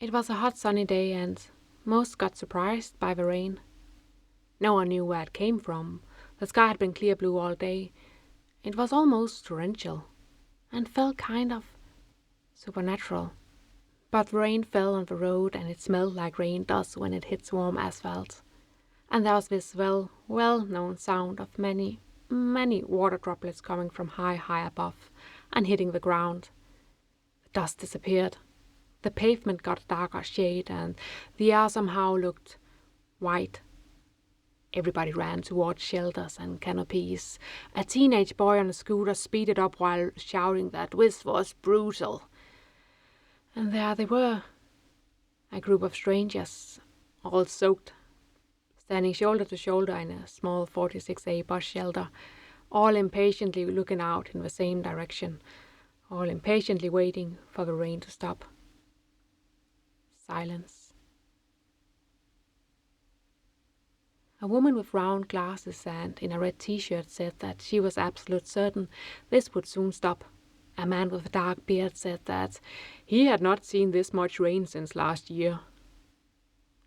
It was a hot sunny day and most got surprised by the rain. No one knew where it came from. The sky had been clear blue all day. It was almost torrential and felt kind of supernatural. But the rain fell on the road and it smelled like rain does when it hits warm asphalt. And there was this well-known sound of many water droplets coming from high above and hitting the ground. The dust disappeared. The pavement got a darker shade and the air somehow looked white. Everybody ran towards shelters and canopies. A teenage boy on a scooter speeded up while shouting that this was brutal. And there they were, a group of strangers, all soaked, standing shoulder to shoulder in a small 46A bus shelter, all impatiently looking out in the same direction, all impatiently waiting for the rain to stop. Silence. A woman with round glasses and in a red t-shirt said that she was absolute certain this would soon stop. A man with a dark beard said that he had not seen this much rain since last year.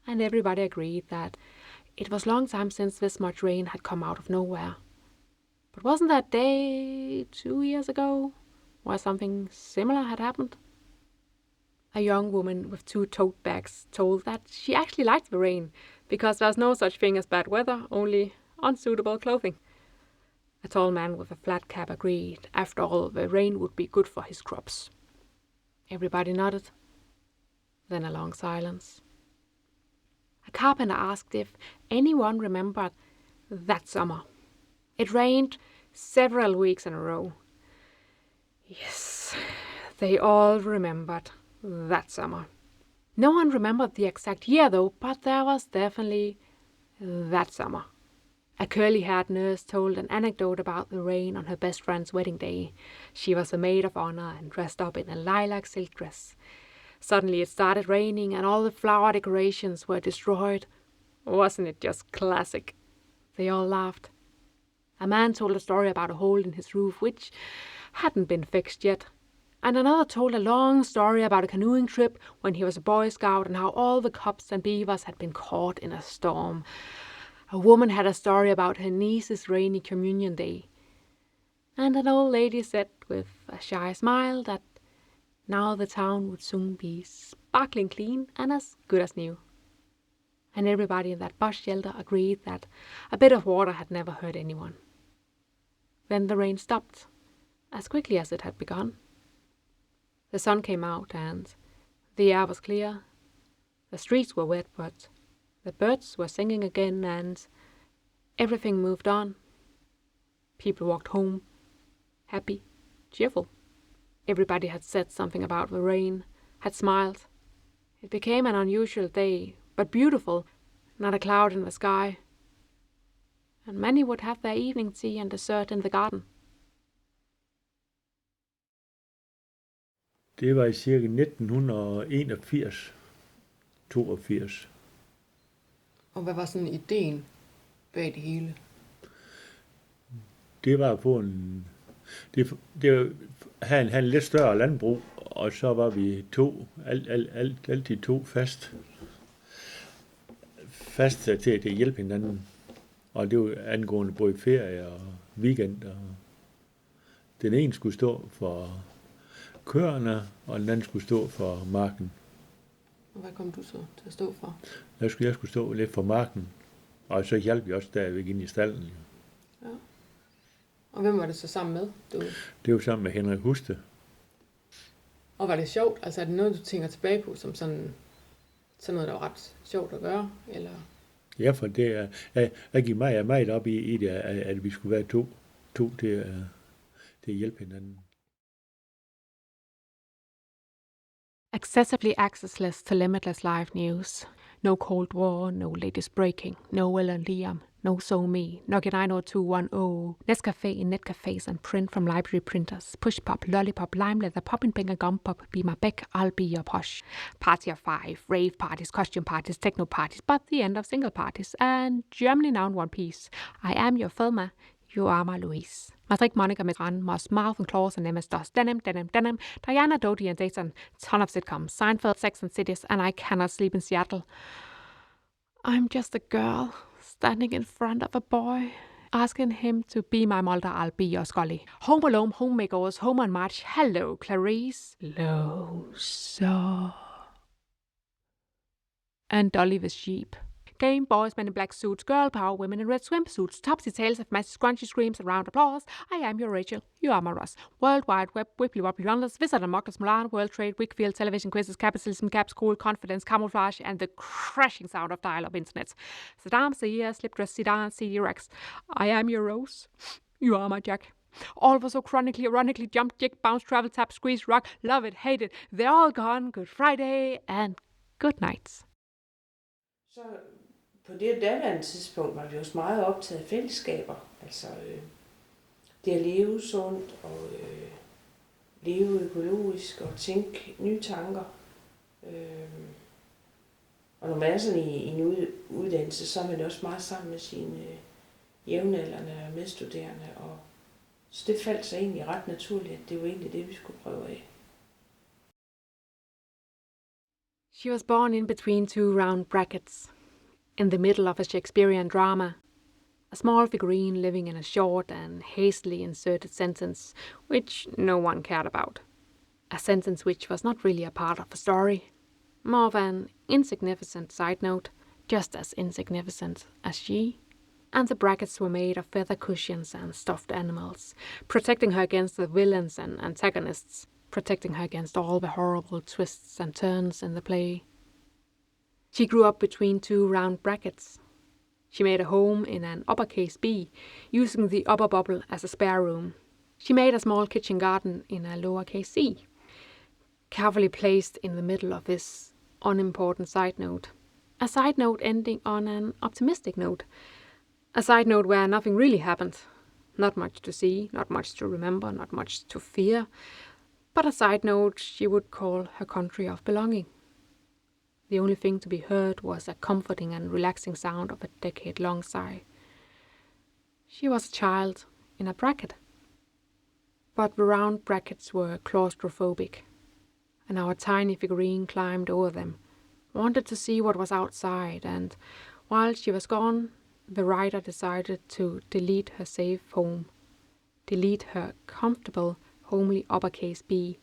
And everybody agreed that it was a long time since this much rain had come out of nowhere. But wasn't that day 2 years ago where something similar had happened? A young woman with 2 tote bags told that she actually liked the rain because there's no such thing as bad weather, only unsuitable clothing. A tall man with a flat cap agreed. After all, the rain would be good for his crops. Everybody nodded. Then a long silence. A carpenter asked if anyone remembered that summer. It rained several weeks in a row. Yes, they all remembered that summer. No one remembered the exact year though, but there was definitely that summer. A curly-haired nurse told an anecdote about the rain on her best friend's wedding day. She was a maid of honor and dressed up in a lilac silk dress. Suddenly it started raining and all the flower decorations were destroyed. Wasn't it just classic? They all laughed. A man told a story about a hole in his roof which hadn't been fixed yet. And another told a long story about a canoeing trip when he was a Boy Scout and how all the cubs and beavers had been caught in a storm. A woman had a story about her niece's rainy communion day. And an old lady said with a shy smile that now the town would soon be sparkling clean and as good as new. And everybody in that bus shelter agreed that a bit of water had never hurt anyone. Then the rain stopped, as quickly as it had begun. The sun came out and the air was clear. The streets were wet, but the birds were singing again and everything moved on. People walked home, happy, cheerful. Everybody had said something about the rain, had smiled. It became an unusual day, but beautiful, not a cloud in the sky. And many would have their evening tea and dessert in the garden. Det var i cirka 1981, 82. Og hvad var sådan ideen bag det hele? Det var på han en lidt større landbrug, og så var vi altid to fast til at hjælpe hinanden. Og det var angående både ferie og weekend. Og den ene skulle stå for køerne, og den anden skulle stå for marken. Og hvad kom du så til at stå for? Jeg skulle stå lidt for marken, og så hjalp jeg også dervæk ind i stallen. Ja. Og hvem var det så sammen med? Det var sammen med Henrik Huste. Og var det sjovt? Altså er det noget, du tænker tilbage på, som sådan noget, der var ret sjovt at gøre? Eller? Ja, for det er, jeg gik meget op i det, at vi skulle være to til at hjælpe hinanden. Accessibly accessless to limitless live news. No Cold War, no latest breaking, no Will and Liam, no So Me, Nokia 90210, Nescafe in netcafes and print from library printers, Push Pop, Lollipop, Lime Leather, Poppin' Pink and Gum Pop, Be My Beck, I'll Be Your Posh. Party of 5, rave parties, costume parties, techno parties, but the end of single parties, and Germany now in one piece. I am your Thelma, You Are My Louise. Matrick, Monica, Mitran, Moss, Mouth and Claws and MS-DOS, Denim, Diana, Dodie and Dayton, ton of sitcoms, Seinfeld, Sex and Cities, and I Cannot Sleep in Seattle. I'm just a girl standing in front of a boy, asking him to be my Mulder, I'll be your Scully. Home Alone, Homemakers, Home on March, hello Clarice, Losa. And Dolly the Sheep. Game boys, men in black suits, girl power, women in red swimsuits, topsy tails of massive scrunchy screams and round applause. I am your Rachel, you are my Ross. World Wide Web, Wibbly Wobbly Wonders, Visit and Mockers, Milan, World Trade, Wickfield, television quizzes, capitalism, gaps, cool, confidence, camouflage, and the crashing sound of dial-up internet. Saddam, Zaire, slip dress, Sedan, CD Rex. I am your Rose, you are my Jack. All was so chronically, ironically, jump, jig, bounce, travel, tap, squeeze, rock, love it, hate it. They're all gone. Good Friday and good nights. Så på det daværende tidspunkt var vi også meget optaget af fællesskaber. Altså det at leve sundt og leve økologisk og tænke nye tanker. Og når man er sådan i en uddannelse, så er man også meget sammen med sine jævnaldrende og medstuderende. Og så det faldt sig egentlig ret naturligt, at det var egentlig det, vi skulle prøve af. She was born in between two round brackets, in the middle of a Shakespearean drama, a small figurine living in a short and hastily inserted sentence which no one cared about. A sentence which was not really a part of the story, more of an insignificant side note, just as insignificant as she. And the brackets were made of feather cushions and stuffed animals, protecting her against the villains and antagonists, protecting her against all the horrible twists and turns in the play. She grew up between two round brackets. She made a home in an uppercase B, using the upper bubble as a spare room. She made a small kitchen garden in a lowercase c, carefully placed in the middle of this unimportant side note. A side note ending on an optimistic note. A side note where nothing really happened. Not much to see, not much to remember, not much to fear, but a side note she would call her country of belonging. The only thing to be heard was a comforting and relaxing sound of a decade-long sigh. She was a child in a bracket. But the round brackets were claustrophobic, and our tiny figurine climbed over them, wanted to see what was outside, and while she was gone, the writer decided to delete her safe home, delete her comfortable, homely uppercase B,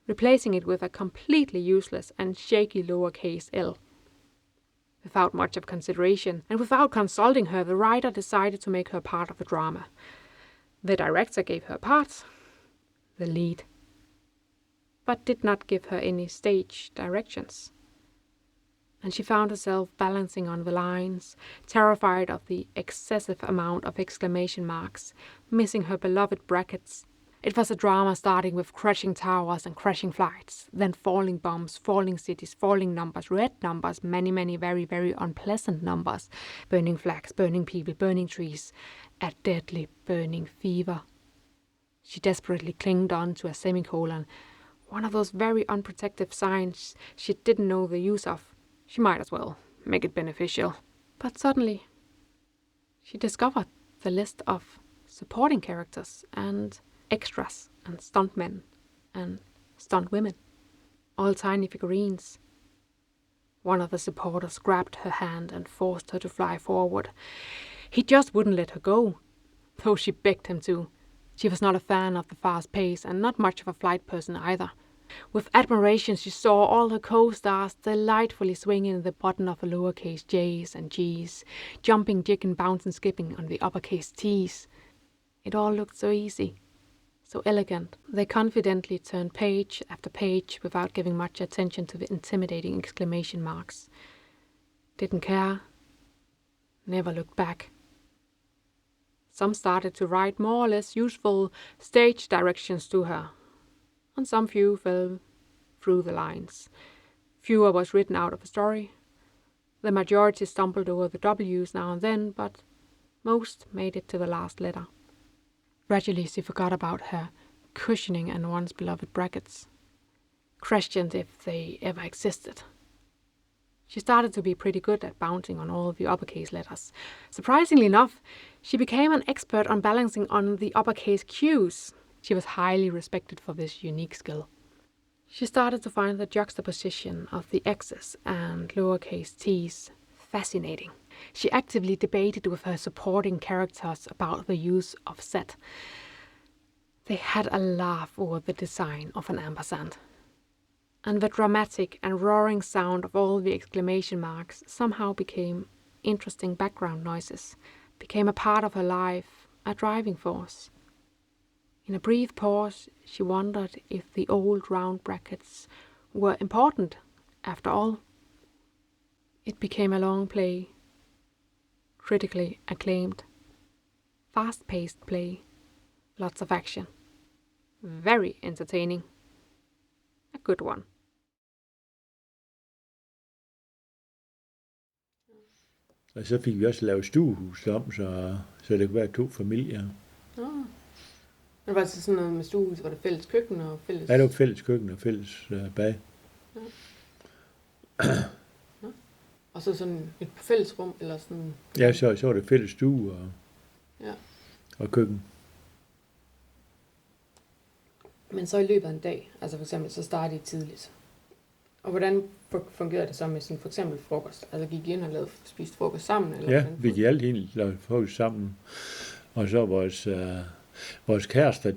replacing it with a completely useless and shaky lowercase l. Without much of consideration, and without consulting her, the writer decided to make her part of the drama. The director gave her part, the lead, but did not give her any stage directions. And she found herself balancing on the lines, terrified of the excessive amount of exclamation marks, missing her beloved brackets. It was a drama starting with crashing towers and crashing flights, then falling bombs, falling cities, falling numbers, red numbers, many, many very, very unpleasant numbers, burning flags, burning people, burning trees, a deadly burning fever. She desperately clinged on to a semicolon, one of those very unprotective signs she didn't know the use of. She might as well make it beneficial. But suddenly, she discovered the list of supporting characters and extras and stuntmen and stunt women, all tiny figurines. One of the supporters grabbed her hand and forced her to fly forward. He just wouldn't let her go, though she begged him to. She was not a fan of the fast pace and not much of a flight person either. With admiration she saw all her co-stars delightfully swinging the button of the lowercase J's and G's, jumping, jigging, bouncing, skipping on the uppercase T's. It all looked so easy, so elegant. They confidently turned page after page without giving much attention to the intimidating exclamation marks. Didn't care. Never looked back. Some started to write more or less useful stage directions to her, and some few fell through the lines. Fewer was written out of the story. The majority stumbled over the W's now and then, but most made it to the last letter. Gradually she forgot about her cushioning and once beloved brackets, questioned if they ever existed. She started to be pretty good at bouncing on all the uppercase letters. Surprisingly enough, she became an expert on balancing on the uppercase Qs. She was highly respected for this unique skill. She started to find the juxtaposition of the X's and lowercase t's fascinating. She actively debated with her supporting characters about the use of Z. They had a laugh over the design of an ampersand. And the dramatic and roaring sound of all the exclamation marks somehow became interesting background noises, became a part of her life, a driving force. In a brief pause, she wondered if the old round brackets were important after all. It became a long play, critically acclaimed, fast-paced play, lots of action, very entertaining, a good one. Og så fik vi også lavet stuehus om, så det kunne være 2 familier. Men var det sådan noget med stuehus, var det fælles køkken og fælles... Ja, det var fælles køkken og fælles bad. Ja. Og så sådan et fælles rum, eller sådan... Ja, så var det fælles stue og køkken. Men så i løbet af en dag, altså for eksempel, så startede I tidligt. Og hvordan fungerede det så med sådan for eksempel frokost? Altså gik I ind og spiste frokost sammen? Eller Ja, vi gik altid ind og lavede frokost sammen. Og så vores kærester,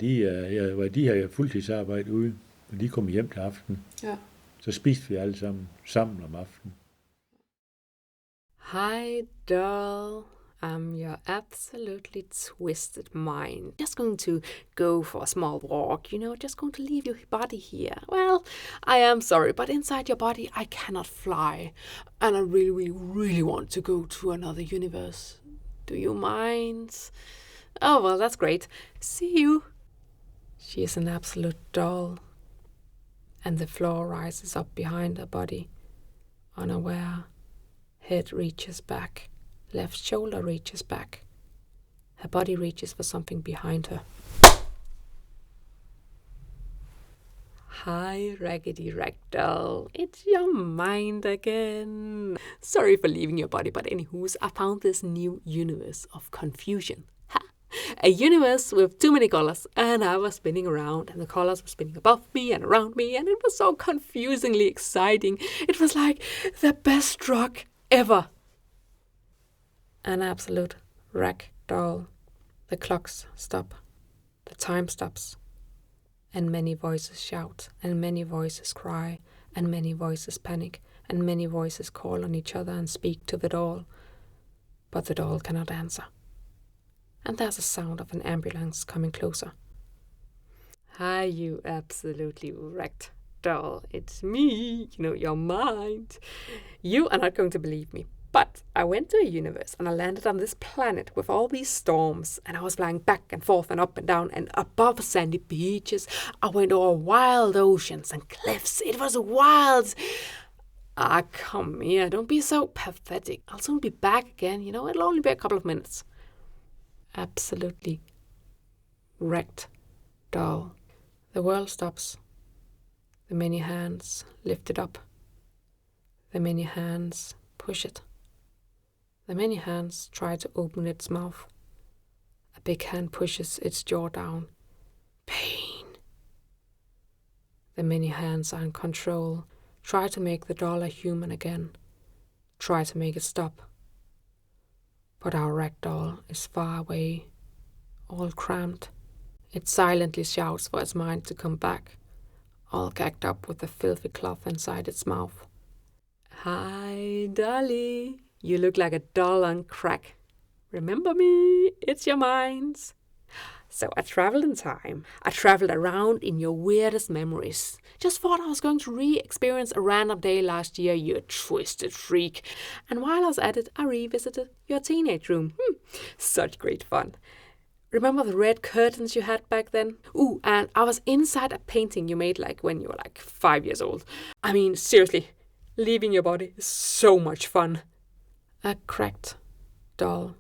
de havde fuldtidsarbejde ude, og de kom hjem til aften. Ja. Så spiste vi alle sammen om aftenen. Hi, doll. I'm your absolutely twisted mind. Just going to go for a small walk, just going to leave your body here. Well, I am sorry, but inside your body I cannot fly. And I really, really, really want to go to another universe. Do you mind? Oh, well, that's great. See you. She is an absolute doll. And the floor rises up behind her body, unaware. Head reaches back. Left shoulder reaches back. Her body reaches for something behind her. Hi, Raggedy Ragdoll. It's your mind again. Sorry for leaving your body, but anywho's, I found this new universe of confusion. Ha! A universe with too many colors, and I was spinning around, and the colors were spinning above me and around me, and it was so confusingly exciting. It was like the best drug ever. An absolute ragdoll. The clocks stop. The time stops. And many voices shout, and many voices cry, and many voices panic, and many voices call on each other and speak to the doll. But the doll cannot answer. And there's a sound of an ambulance coming closer. Hi, you absolutely wrecked doll. It's me, your mind. You are not going to believe me. But I went to a universe and I landed on this planet with all these storms, and I was flying back and forth and up and down and above sandy beaches. I went over wild oceans and cliffs. It was wild. Ah, come here. Don't be so pathetic. I'll soon be back again. It'll only be a couple of minutes. Absolutely wrecked doll. The world stops. The many hands lift it up. The many hands push it. The many hands try to open its mouth. A big hand pushes its jaw down. Pain. The many hands are in control. Try to make the doll a human again. Try to make it stop. But our ragdoll is far away, all cramped. It silently shouts for its mind to come back, all gagged up with the filthy cloth inside its mouth. Hi, Dolly. You look like a doll on crack. Remember me? It's your minds. So I traveled in time. I traveled around in your weirdest memories. Just thought I was going to re-experience a random day last year, you twisted freak. And while I was at it, I revisited your teenage room. Such great fun. Remember the red curtains you had back then? Ooh, and I was inside a painting you made when you were 5 years old. I mean, seriously, leaving your body is so much fun. A cracked doll.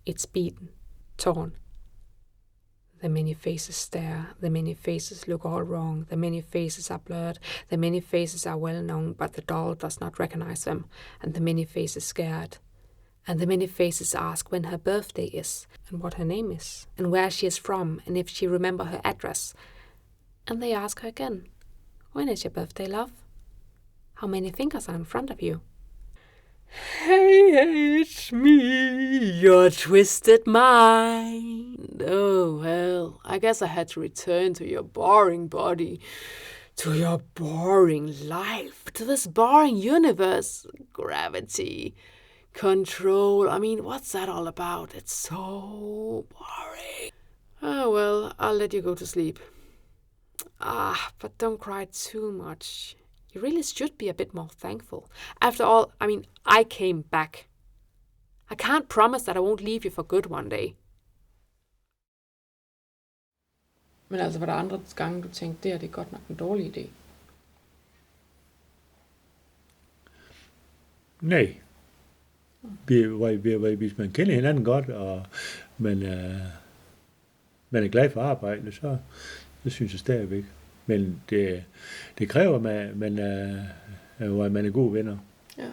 It's beaten, torn. The many faces stare, the many faces look all wrong, the many faces are blurred, the many faces are well known, but the doll does not recognize them, and the many faces scared. And the many faces ask when her birthday is, and what her name is, and where she is from, and if she remember her address. And they ask her again, when is your birthday, love? How many fingers are in front of you? Hey, it's me, your twisted mind. Oh, well, I guess I had to return to your boring body, to your boring life, to this boring universe. Gravity, control, I mean, what's that all about? It's so boring. Oh, well, I'll let you go to sleep. But don't cry too much. You really should be a bit more thankful. After all, I mean, I came back. I can't promise that I won't leave you for good one day. Men altså, var der andre gange, du tænkte, det er godt nok en dårlig idé? Nej. Hvis man kender hinanden godt, og man er glad for arbejdet, så synes jeg stadigvæk. Men det kræver, at man er gode venner. Ja.